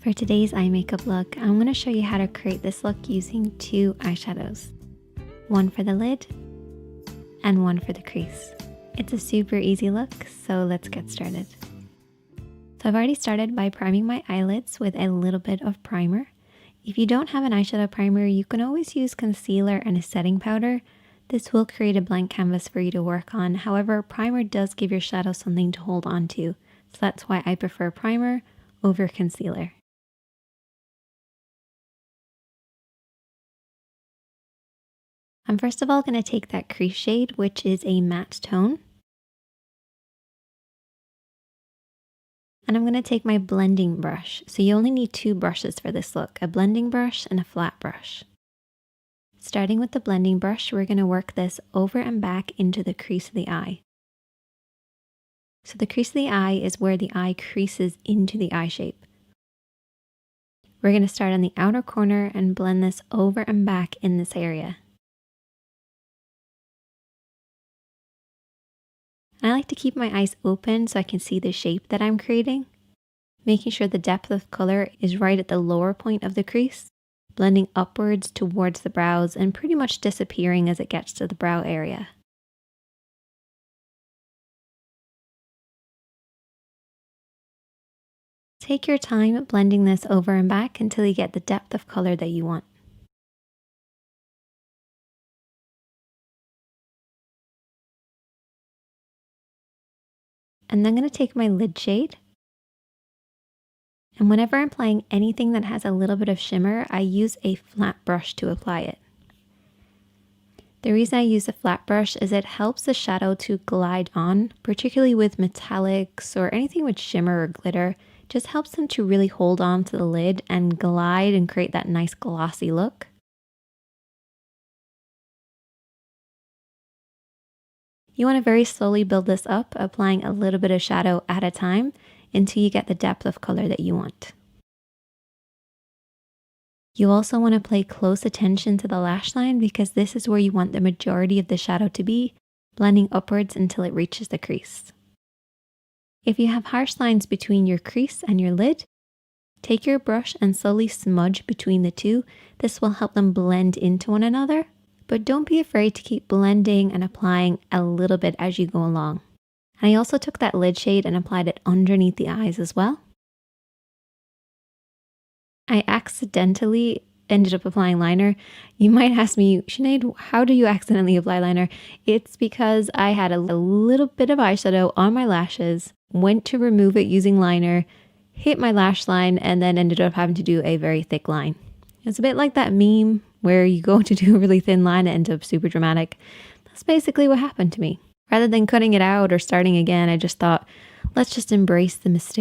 For today's eye makeup look, I'm going to show you how to create this look using two eyeshadows. One for the lid and one for the crease. It's a super easy look, so let's get started. So I've already started by priming my eyelids with a little bit of primer. If you don't have an eyeshadow primer, you can always use concealer and a setting powder. This will create a blank canvas for you to work on. However, primer does give your shadow something to hold on to. So that's why I prefer primer over concealer. I'm first of all going to take that crease shade, which is a matte tone. And I'm going to take my blending brush. So you only need two brushes for this look, a blending brush and a flat brush. Starting with the blending brush, we're going to work this over and back into the crease of the eye. So the crease of the eye is where the eye creases into the eye shape. We're going to start on the outer corner and blend this over and back in this area. And I like to keep my eyes open so I can see the shape that I'm creating, making sure the depth of color is right at the lower point of the crease, blending upwards towards the brows and pretty much disappearing as it gets to the brow area. Take your time blending this over and back until you get the depth of color that you want. And then I'm going to take my lid shade. And whenever I'm applying anything that has a little bit of shimmer, I use a flat brush to apply it. The reason I use a flat brush is it helps the shadow to glide on, particularly with metallics or anything with shimmer or glitter. It just helps them to really hold on to the lid and glide and create that nice glossy look. You want to very slowly build this up, applying a little bit of shadow at a time until you get the depth of color that you want. You also want to pay close attention to the lash line because this is where you want the majority of the shadow to be, blending upwards until it reaches the crease. If you have harsh lines between your crease and your lid, take your brush and slowly smudge between the two. This will help them blend into one another. But don't be afraid to keep blending and applying a little bit as you go along. And I also took that lid shade and applied it underneath the eyes as well. I accidentally ended up applying liner. You might ask me, Sinead, how do you accidentally apply liner? It's because I had a little bit of eyeshadow on my lashes, went to remove it using liner, hit my lash line, and then ended up having to do a very thick line. It's a bit like that meme where you go to do a really thin line and ends up super dramatic. That's basically what happened to me. Rather than cutting it out or starting again, I just thought, let's just embrace the mistake.